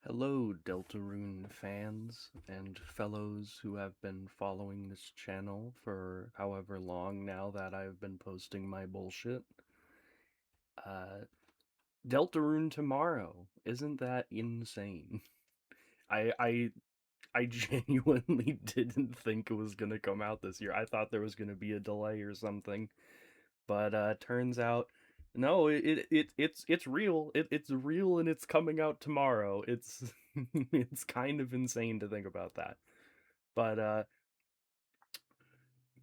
Hello, Deltarune fans and fellows who have been following this channel for however long now that I've been posting my bullshit. Uh, Deltarune tomorrow. Isn't that insane? I I I genuinely didn't think it was gonna come out this year. I thought there was gonna be a delay or something, but turns out no, it's real. It's real and it's coming out tomorrow. It's it's kind of insane to think about that. But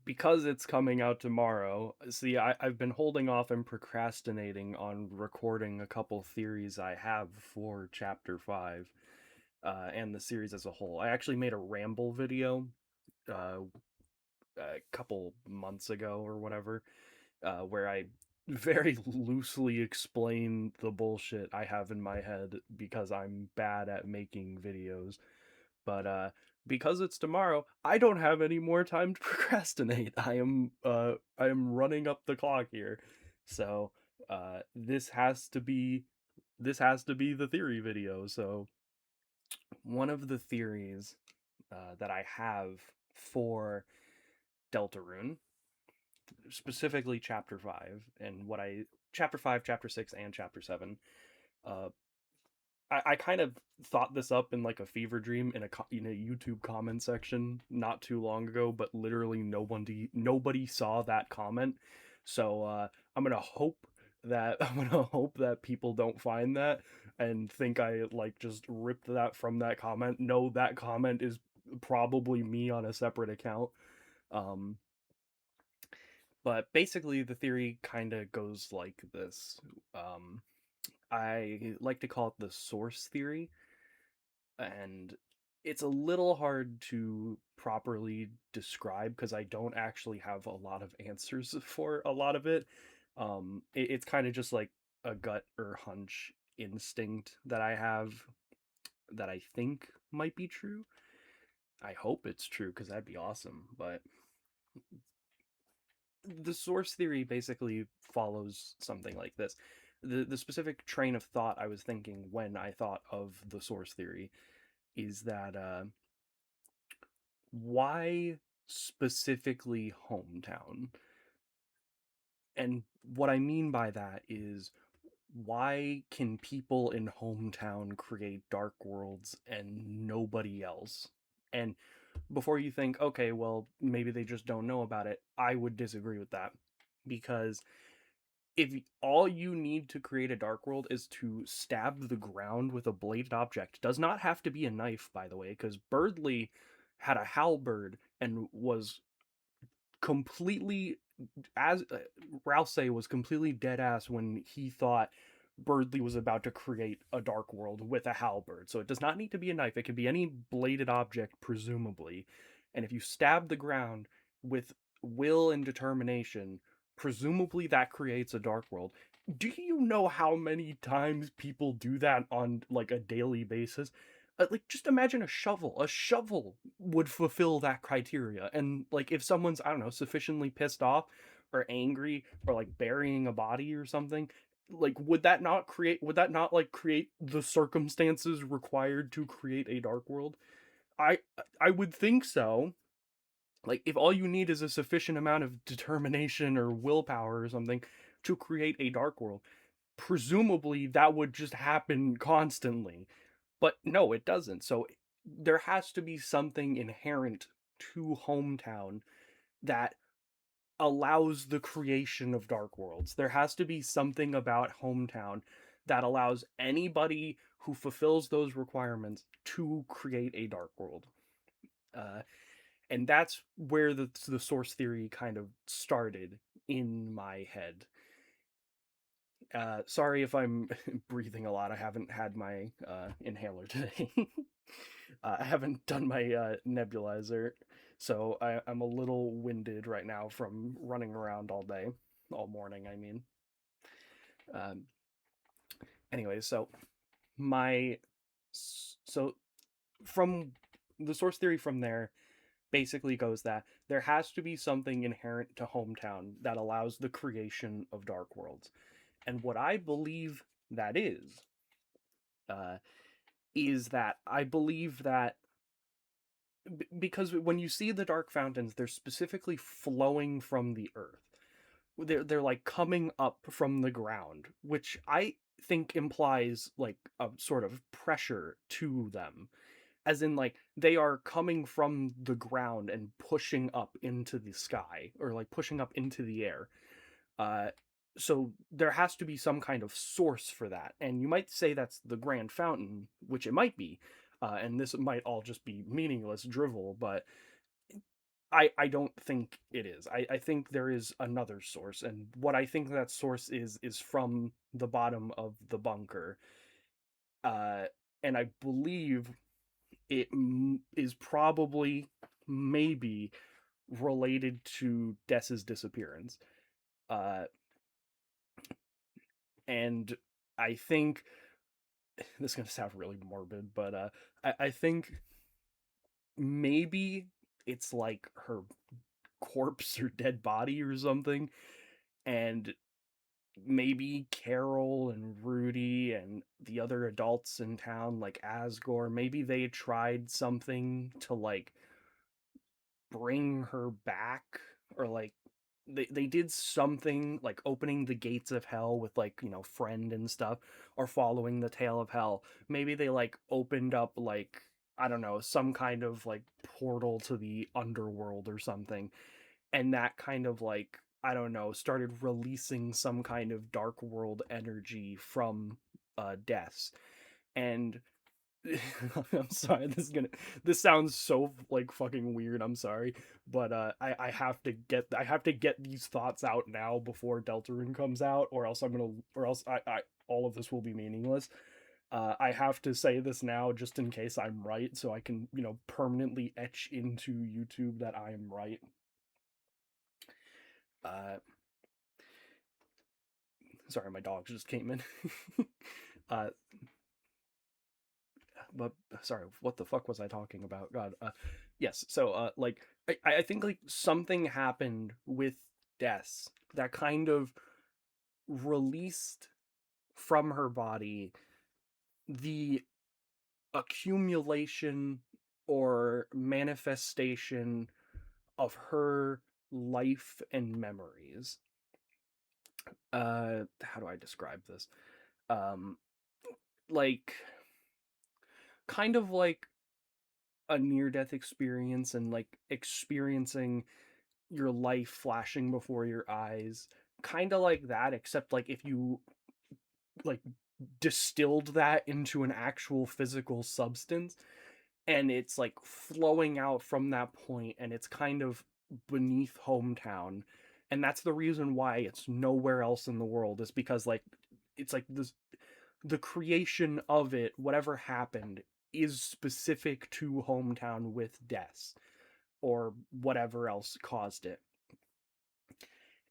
because it's coming out tomorrow, see, I've been holding off and procrastinating on recording a couple theories I have for Chapter 5 and the series as a whole. I actually made a ramble video uh, a couple months ago or whatever, where I very loosely explain the bullshit I have in my head because I'm bad at making videos. But because it's tomorrow, I don't have any more time to procrastinate. I am running up the clock here. So this has to be the theory video. So one of the theories that I have for Deltarune, specifically chapter 5 and what I chapter 5, chapter 6 and chapter 7, uh I kind of thought this up in like a fever dream in a YouTube comment section not too long ago, but literally nobody saw that comment. So I'm gonna hope I'm gonna hope that people don't find that and think I like just ripped that from that comment. No, that comment is probably me on a separate account. Um, but basically, the theory kind of goes like this. Um, I like to call it the source theory, and it's a little hard to properly describe because I don't actually have a lot of answers for a lot of it. It's kind of just like a gut or hunch instinct that I have that I think might be true. I hope it's true because that'd be awesome. But the source theory basically follows something like this. The specific train of thought I was thinking when I thought of the source theory is that why specifically hometown? And what I mean by that is why can people in hometown create dark worlds and nobody else? And before you think, okay, well, maybe they just don't know about it, I would disagree with that. Because if all you need to create a dark world is to stab the ground with a bladed object, does not have to be a knife, by the way, because Birdley had a halberd and was completely, as Rousey was completely dead ass when he thought Birdley was about to create a dark world with a halberd. So it does not need to be a knife. It can be any bladed object, presumably. And if you stab the ground with will and determination, presumably that creates a dark world. Do you know how many times people do that on like a daily basis? Like just imagine a shovel. A shovel would fulfill that criteria. And like if someone's, I don't know, sufficiently pissed off or angry or like burying a body or something, like would that not like create the circumstances required to create a dark world? I I would think so. Like if all you need is a sufficient amount of determination or willpower or something to create a dark world, presumably that would just happen constantly. But no, it doesn't. So there has to be something inherent to hometown that allows the creation of dark worlds. There has to be something about hometown that allows anybody who fulfills those requirements to create a dark world. Uh, and that's where the source theory kind of started in my head. Sorry if I'm breathing a lot. I haven't had my inhaler today. I haven't done my nebulizer, so I'm a little winded right now from running around all day, all morning. I mean, um, anyway, my so from the source theory from there basically goes that there has to be something inherent to hometown that allows the creation of dark worlds, and what I believe that is, uh, is that I believe that because when you see the dark fountains, they're specifically flowing from the earth. They're like coming up from the ground, which I think implies like a sort of pressure to them, as in like they are coming from the ground and pushing up into the sky, or like pushing up into the air. uh so there has to be some kind of source for that, and you might say that's the grand fountain, which it might be. And this might all just be meaningless drivel, but I don't think it is. I think there is another source, and what I think that source is from the bottom of the bunker. uh and I believe it is probably, maybe, related to Dess's disappearance. Uh, and I think this is gonna sound really morbid, but I think maybe it's like her corpse or dead body or something, and maybe Carol and Rudy and the other adults in town, like Asgore, maybe they tried something to like bring her back, or like they did something like opening the gates of hell with, like, friend and stuff, or following the tail of hell. Maybe they like opened up, like, I don't know, some kind of like portal to the underworld or something, and that kind of like, I don't know, started releasing some kind of dark world energy from deaths. And I'm sorry, this sounds so like fucking weird. I'm sorry, but I have to get these thoughts out now before Deltarune comes out, or else I all of this will be meaningless. I have to say this now just in case I'm right, so I can, permanently etch into YouTube that I am right. Uh, Sorry, my dog just came in. uh, but sorry, what the fuck was I talking about? God. Yes. So like I think like something happened with Des that kind of released from her body the accumulation or manifestation of her life and memories. How do I describe this? Um like kind of like a near death experience, and like experiencing your life flashing before your eyes, kind of like that, except like if you like distilled that into an actual physical substance, and it's like flowing out from that point, and it's kind of beneath hometown. And that's the reason why it's nowhere else in the world, is because like it's like this, the creation of it, whatever happened, is specific to hometown with deaths or whatever else caused it.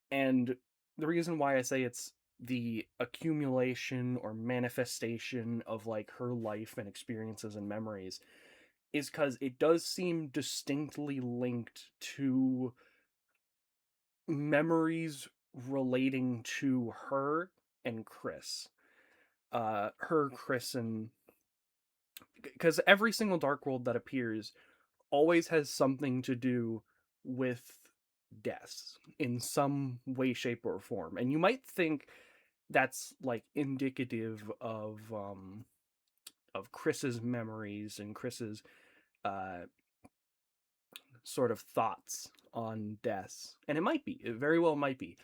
And the reason why I say it's the accumulation or manifestation of like her life and experiences and memories is because it does seem distinctly linked to memories relating to her and Chris. Her, Chris, and because every single Dark World that appears always has something to do with deaths in some way, shape, or form. And you might think that's like indicative of Chris's memories and Chris's uh sort of thoughts on deaths. And it might be. It very well might be.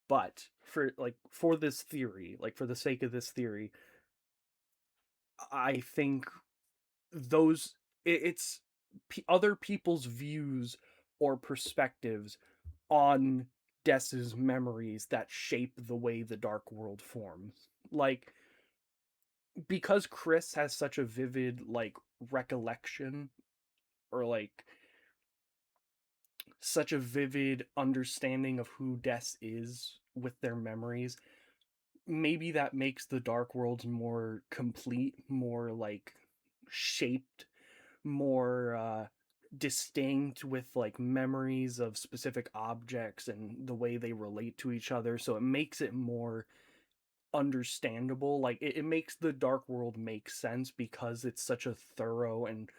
But for this theory, like for the sake of this theory, I think those it's other people's views or perspectives on Dess's memories that shape the way the dark world forms. Like, because Chris has such a vivid like recollection, or like such a vivid understanding of who Des is with their memories, maybe that makes the dark worlds more complete, more like shaped, more distinct, with like memories of specific objects and the way they relate to each other, so it makes it more understandable. Like it makes the Dark World make sense because it's such a thorough and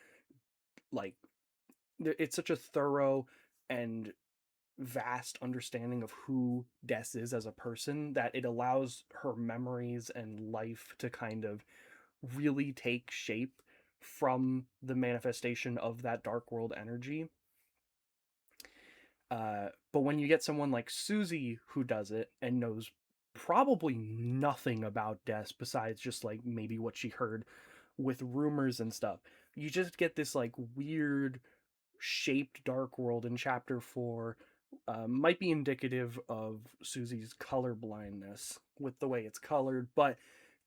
like it's such a thorough and vast understanding of who Des is as a person that it allows her memories and life to kind of really take shape from the manifestation of that Dark World energy. But when you get someone like Susie who does it and knows probably nothing about Des besides just like maybe what she heard with rumors and stuff, you just get this like weird shaped Dark World in chapter 4. Might be indicative of Susie's color blindness with the way it's colored, but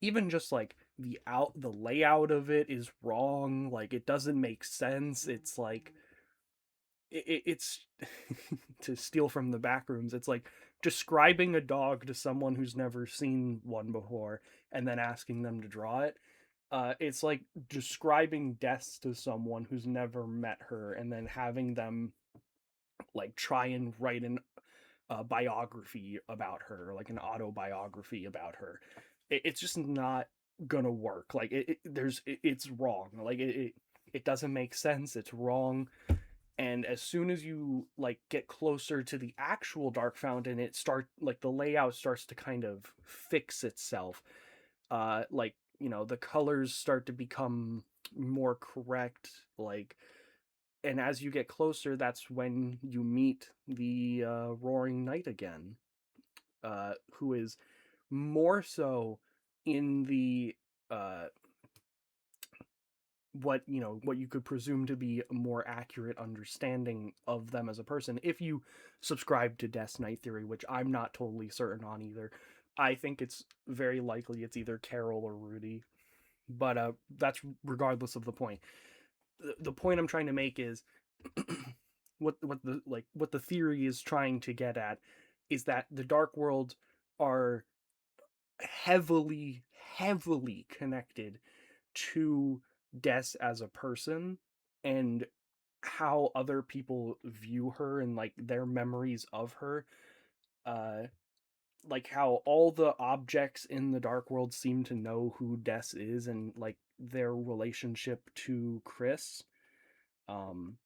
even just like the layout of it is wrong. Like it doesn't make sense. It's like it's to steal from the back rooms. It's like describing a dog to someone who's never seen one before and then asking them to draw it. It's like describing Des to someone who's never met her and then having them like try and write an biography about her, like an autobiography about her. It's just not gonna work. Like it's wrong. Like it doesn't make sense. It's wrong. And as soon as you like get closer to the actual Dark Fountain, it start like the layout starts to kind of fix itself. Like the colors start to become more correct. Like, and as you get closer, that's when you meet the Roaring Knight again, who is more so in the uh, what you could presume to be a more accurate understanding of them as a person if you subscribe to Death Knight theory, which I'm not totally certain on either. I think it's very likely it's either Carol or Rudy, but that's regardless of the point. The point I'm trying to make is what the theory is trying to get at is that the Dark Worlds are heavily heavily connected to Des as a person and how other people view her and like their memories of her. Uh, like how all the objects in the Dark World seem to know who Des is and like their relationship to Chris. Um,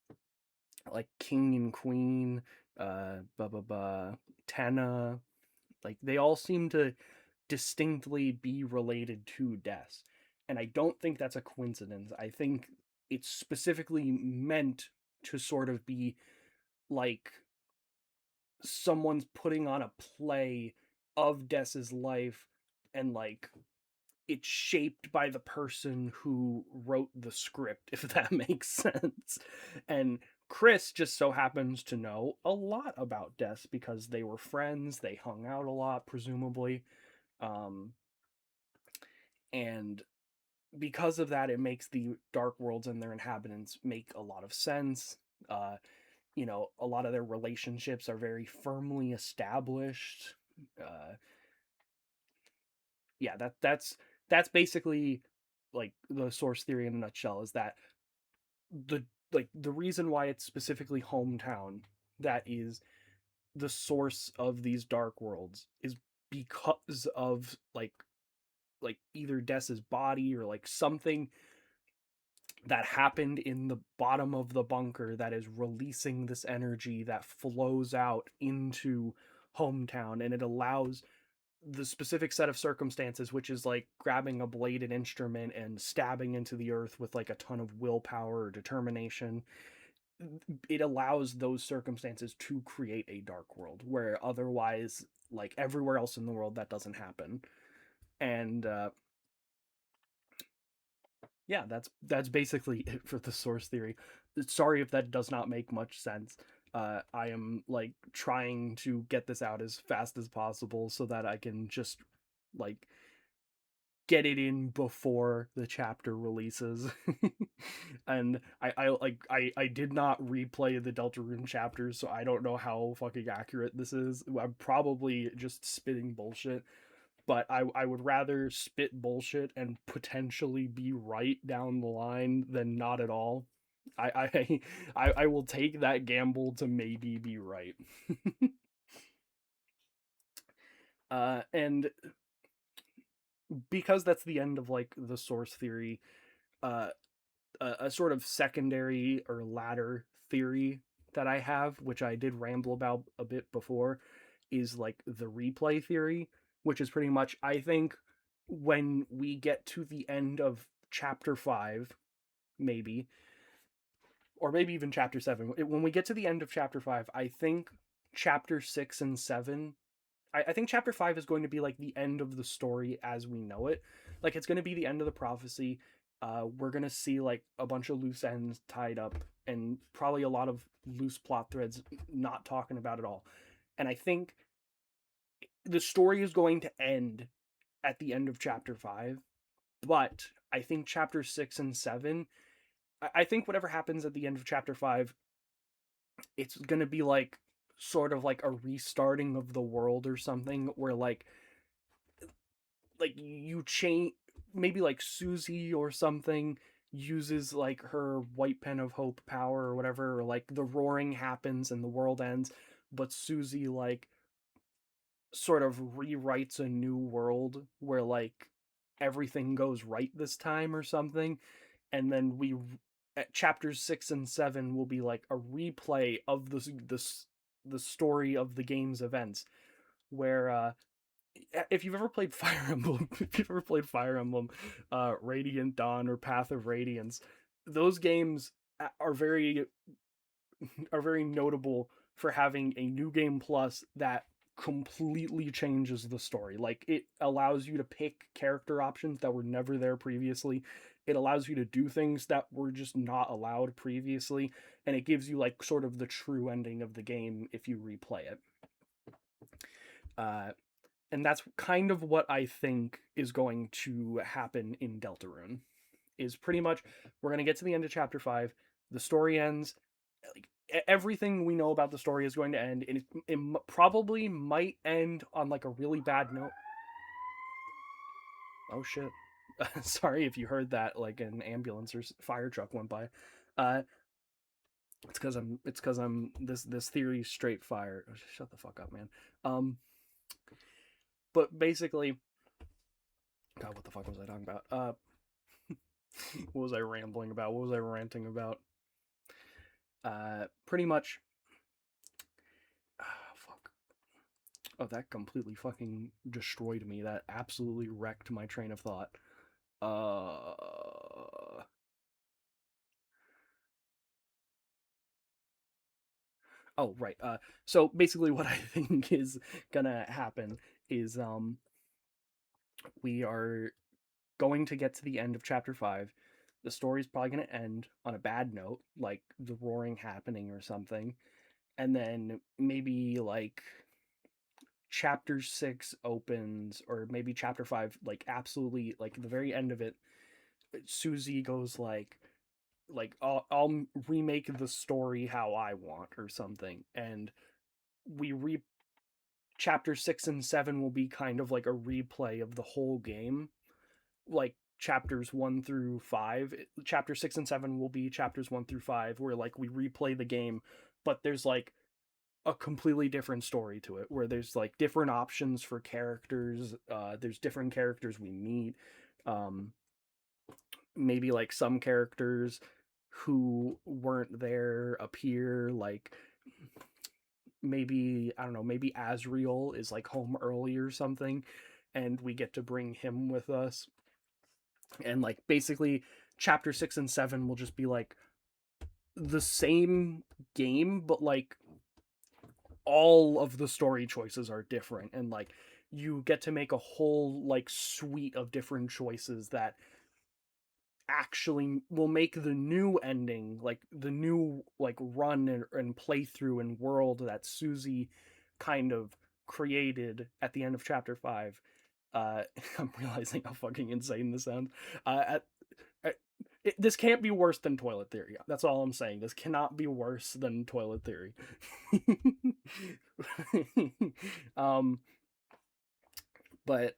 like King and Queen, blah blah blah, Tenna, like they all seem to distinctly be related to Des. And I don't think that's a coincidence. I think it's specifically meant to sort of be like someone's putting on a play of Des's life and like it's shaped by the person who wrote the script, if that makes sense. And Chris just so happens to know a lot about Des because they were friends, they hung out a lot, presumably. Um, and because of that, it makes the Dark Worlds and their inhabitants make a lot of sense. Uh, a lot of their relationships are very firmly established. Uh, yeah, that's basically like the source theory in a nutshell. Is that the the reason why it's specifically hometown that is the source of these Dark Worlds is because of like either Des's body or like something that happened in the bottom of the bunker that is releasing this energy that flows out into hometown, and it allows the specific set of circumstances, which is like grabbing a bladed instrument and stabbing into the earth with like a ton of willpower or determination. It allows those circumstances to create a dark world where otherwise like everywhere else in the world that doesn't happen. And yeah, that's basically it for the source theory. Sorry if that does not make much sense. I am like trying to get this out as fast as possible so that I can just like get it in before the chapter releases. And I did not replay the Deltarune chapters, so I don't know how fucking accurate this is. I'm probably just spitting bullshit, but I would rather spit bullshit and potentially be right down the line than not at all. I will take that gamble to maybe be right. And because that's the end of like the source theory, uh a sort of secondary or ladder theory that I have, which I did ramble about a bit before, is like the replay theory, which is pretty much, I think, when we get to the end of chapter 5, maybe, or maybe even chapter 7, when we get to the end of chapter 5, I think chapter 6 and 7, I think chapter 5 is going to be like the end of the story as we know it. Like, it's going to be the end of the prophecy. We're going to see like a bunch of loose ends tied up and probably a lot of loose plot threads not talking about at all. And I think the story is going to end at the end of chapter 5, but I think chapter 6 and 7, I think whatever happens at the end of chapter 5, it's going to be like sort of like a restarting of the world or something, where like you change, maybe like Susie or something uses like her white pen of hope power or whatever, or like the roaring happens and the world ends, but Susie like sort of rewrites a new world where like everything goes right this time or something. And then we at chapters 6 and 7 will be like a replay of the story of the game's events, where if you've ever played Fire Emblem, if you've ever played Fire Emblem, Radiant Dawn or Path of Radiance, those games are very notable for having a new game plus that completely changes the story. Like, it allows you to pick character options that were never there previously. It allows you to do things that were just not allowed previously, and it gives you like sort of the true ending of the game if you replay it. Uh, and that's kind of what I think is going to happen in Deltarune. Is pretty much, we're going to get to the end of chapter 5, the story ends, like everything we know about the story is going to end, and it probably might end on like a really bad note. Oh shit. Sorry if you heard that, like an ambulance or fire truck went by. uh it's because I'm this theory straight fire. Oh, shut the fuck up, man. um but basically, god, what the fuck was I talking about? What was I rambling about? What was I ranting about? Pretty much. Fuck. Oh, that completely fucking destroyed me. That absolutely wrecked my train of thought. Uh. Oh, right. So basically, what I think is gonna happen is we are going to get to the end of chapter 5. The story's probably gonna end on a bad note, like the roaring happening or something, and then maybe like chapter 6 opens, or maybe chapter 5, like absolutely like the very end of it, Susie goes like I'll remake the story how I want or something, and we re chapter 6 and 7 will be kind of like a replay of the whole game, like chapters 1 through 5. Chapter 6 and 7 will be chapters 1 through 5, where like we replay the game, but there's like a completely different story to it, where there's like different options for characters. There's different characters we meet. um Maybe like some characters who weren't there appear, like maybe, I don't know, maybe Asriel is like home early or something, and we get to bring him with us. And like basically chapter 6 and 7 will just be like the same game, but like all of the story choices are different, and like you get to make a whole like suite of different choices that actually will make the new ending, like the new like run and playthrough and world that Susie kind of created at the end of chapter 5. I'm realizing how fucking insane this sounds. At this can't be worse than Toilet Theory. That's all I'm saying. This cannot be worse than Toilet Theory. um, but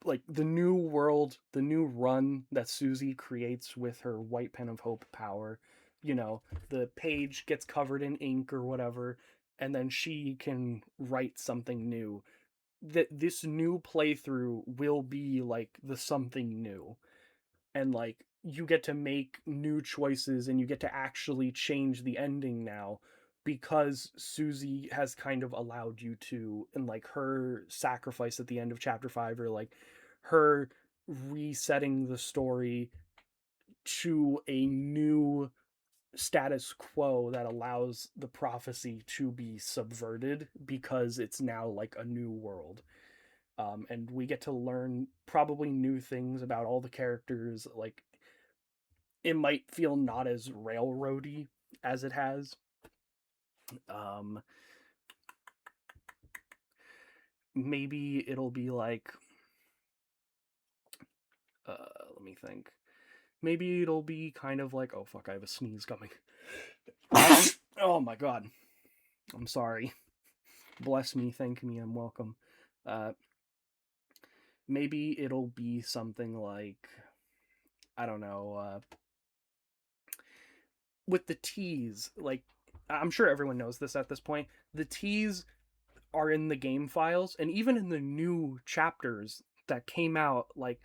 like the new world, the new run that Susie creates with her white pen of hope power, the page gets covered in ink or whatever, and then she can write something new. that this new playthrough will be like the something new, and like you get to make new choices and you get to actually change the ending now because Susie has kind of allowed you to, and like her sacrifice at the end of chapter 5, or like her resetting the story to a new status quo that allows the prophecy to be subverted because it's now like a new world. And we get to learn probably new things about all the characters. Like, it might feel not as railroady as it has. Um, Maybe it'll be like, let me think. Maybe it'll be kind of like, oh fuck, I have a sneeze coming. Oh my god. I'm sorry. Bless me, thank me, I'm welcome. Uh, Maybe it'll be something like, I don't know, with the T's, like, I'm sure everyone knows this at this point. The T's are in the game files, and even in the new chapters that came out, like,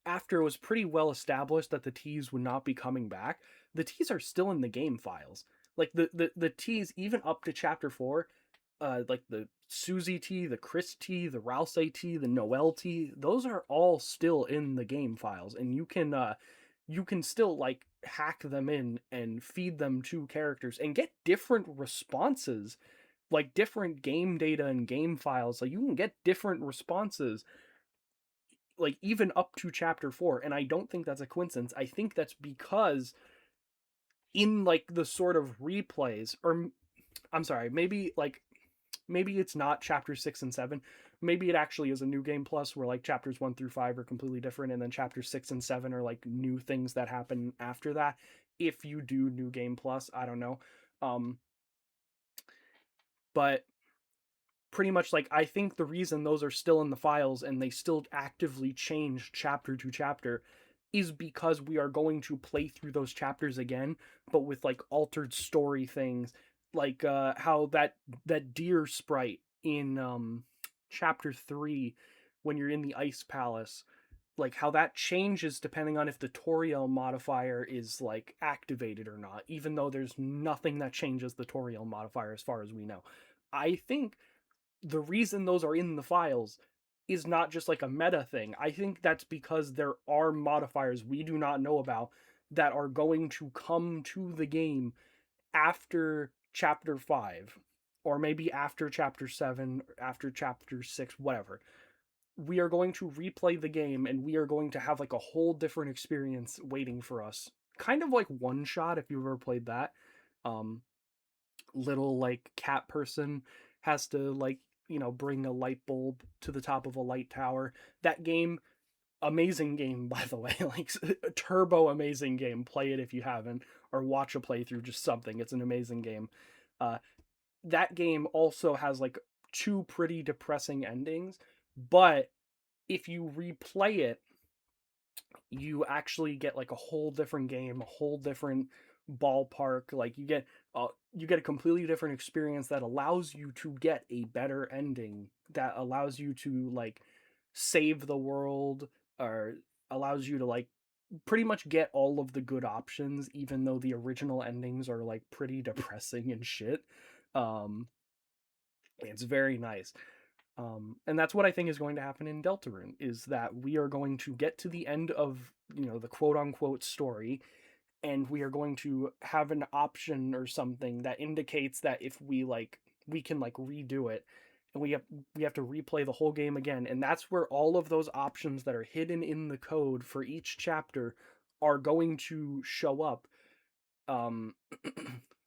after it was pretty well established that the T's would not be coming back, the T's are still in the game files. Like, the T's, even up to chapter 4, like the Susie T, the Chris T, the Rouse T, the Noel T, those are all still in the game files, and you can still like hack them in and feed them to characters and get different responses, like different game data and game files. Like you can get different responses, like even up to chapter 4. And I don't think that's a coincidence. I think that's because in like the sort of replays, or I'm sorry, maybe it's not chapter 6 and 7. Maybe it actually is a new game plus where like chapters 1 through 5 are completely different, and then chapters 6 and 7 are like new things that happen after that. If you do new game plus, I don't know. Um, but pretty much, like, I think the reason those are still in the files and they still actively change chapter to chapter is because we are going to play through those chapters again, but with like altered story things, like how that deer sprite in chapter 3, when you're in the ice palace, like how that changes depending on if the Toriel modifier is like activated or not, even though there's nothing that changes the Toriel modifier as far as we know. I think the reason those are in the files is not just like a meta thing. I think that's because there are modifiers we do not know about that are going to come to the game after chapter 5, or maybe after chapter 7, after chapter 6, whatever. We are going to replay the game and we are going to have like a whole different experience waiting for us. Kind of like One Shot, if you've ever played that. Um Little like cat person has to like, bring a light bulb to the top of a light tower. That game, amazing game, by the way. Like, turbo amazing game. Play it if you haven't, or watch a playthrough, just something. It's an amazing game. uh that game also has like two pretty depressing endings, but if you replay it, you actually get like a whole different game, a whole different ballpark. Like you get a completely different experience that allows you to get a better ending, that allows you to like save the world, or allows you to like pretty much get all of the good options, even though the original endings are like pretty depressing and shit. um it's very nice. And that's what I think is going to happen in Deltarune, is that we are going to get to the end of, the quote unquote story, and we are going to have an option or something that indicates that if we like, we can like redo it, and we have to replay the whole game again. And that's where all of those options that are hidden in the code for each chapter are going to show up. um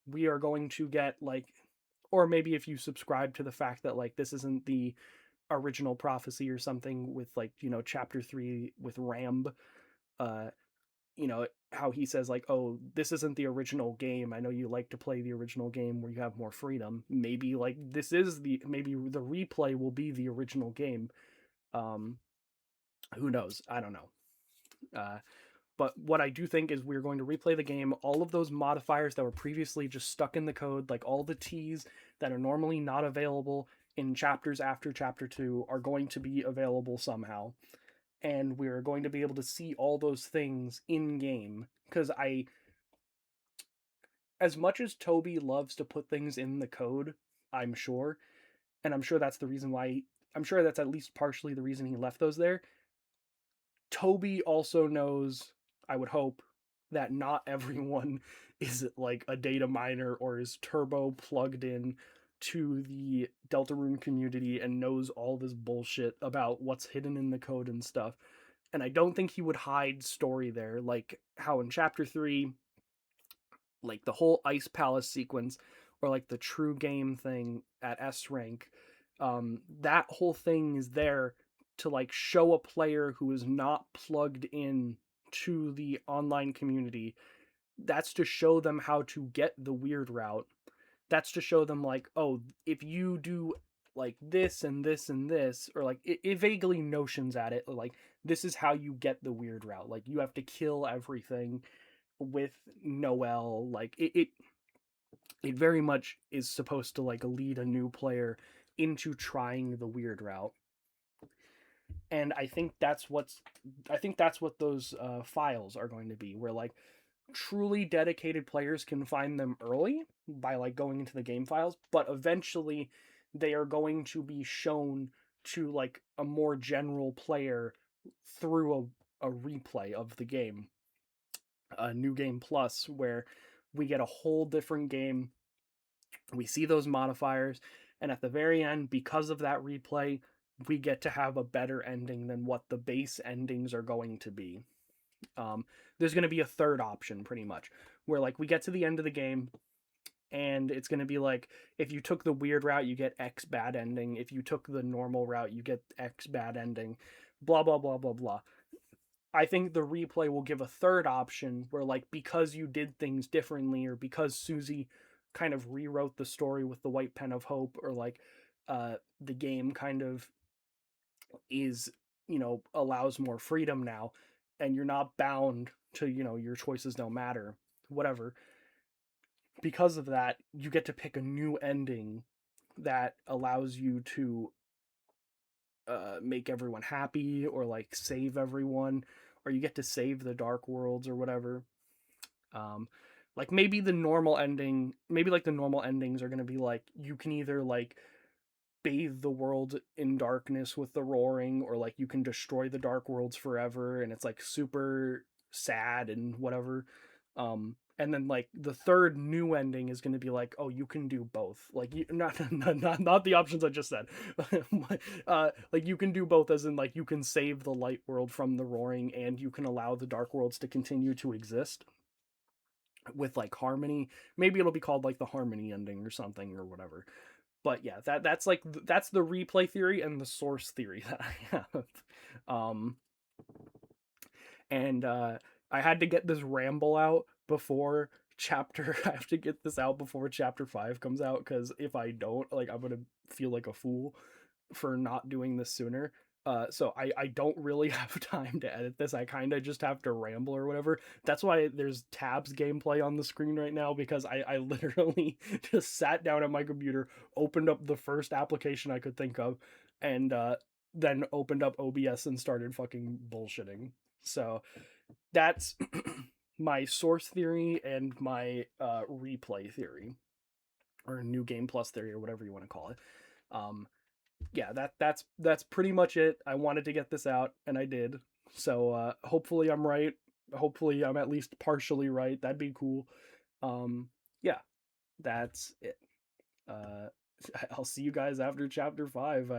we are going to get like, or maybe if you subscribe to the fact that like this isn't the original prophecy or something, with like, chapter 3 with Ramb, uh how he says like, oh, this isn't the original game, I know you like to play the original game where you have more freedom. Maybe like this is the, maybe the replay will be the original game. um who knows, I don't know. But what I do think is we're going to replay the game. All of those modifiers that were previously just stuck in the code, like all the T's that are normally not available in chapters after chapter 2 are going to be available somehow, and we're going to be able to see all those things in game. Because as much as Toby loves to put things in the code, I'm sure, and I'm sure that's the reason why. I'm sure that's at least partially the reason he left those there. Toby also knows, I would hope, that not everyone is like a data miner or is turbo plugged in to the Deltarune community and knows all this bullshit about what's hidden in the code and stuff. And I don't think he would hide story there, like how in chapter 3, like the whole Ice Palace sequence, or like the true game thing at S rank, that whole thing is there to like show a player who is not plugged in to the online community. That's to show them how to get the weird route. That's to show them like, oh, if you do like this and this and this, or like it vaguely notions at it, like this is how you get the weird route. Like you have to kill everything with Noel. Like it very much is supposed to like lead a new player into trying the weird route. And I think that's what those files are going to be, where like truly dedicated players can find them early by like going into the game files, but eventually they are going to be shown to like a more general player through a replay of the game, a new game plus, where we get a whole different game. We see those modifiers, and at the very end, because of that replay, we get to have a better ending than what the base endings are going to be. There's going to be a third option, pretty much, where like we get to the end of the game, and it's going to be like, if you took the weird route, you get X bad ending. If you took the normal route, you get X bad ending. Blah blah blah blah blah. I think the replay will give a third option where, like, because you did things differently, or because Susie kind of rewrote the story with the White Pen of Hope, or like the game kind of is, allows more freedom now, and you're not bound to, your choices don't matter, whatever. Because of that, you get to pick a new ending that allows you to make everyone happy, or like save everyone, or you get to save the dark worlds or whatever. um like maybe the normal ending, maybe like the normal endings are going to be like, you can either like bathe the world in darkness with the roaring, or like you can destroy the dark worlds forever, and it's like super sad and whatever. And then like the third new ending is going to be like, oh, you can do both, like you, not the options I just said. Like you can do both, as in like you can save the light world from the roaring, and you can allow the dark worlds to continue to exist with like harmony. Maybe it'll be called like the harmony ending or something or whatever. But yeah, that's like that's the replay theory and the source theory that I have. Um, and I had to get this ramble out before chapter. I have to get this out before chapter 5 comes out, because if I don't, like, I'm gonna feel like a fool for not doing this sooner. So I don't really have time to edit this. I kind of just have to ramble or whatever. That's why there's tabs gameplay on the screen right now, because I literally just sat down at my computer, opened up the first application I could think of, and then opened up OBS and started fucking bullshitting. So that's my source theory and my replay theory, or new game plus theory, or whatever you want to call it. Um, yeah, that's pretty much it. I wanted to get this out, and I did. So hopefully I'm right. Hopefully I'm at least partially right. That'd be cool. Yeah, that's it. Uh, I'll see you guys after chapter 5.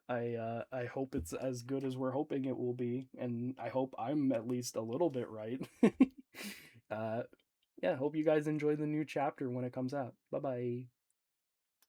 I hope it's as good as we're hoping it will be, and I hope I'm at least a little bit right. uh, yeah, hope you guys enjoy the new chapter when it comes out. Bye bye.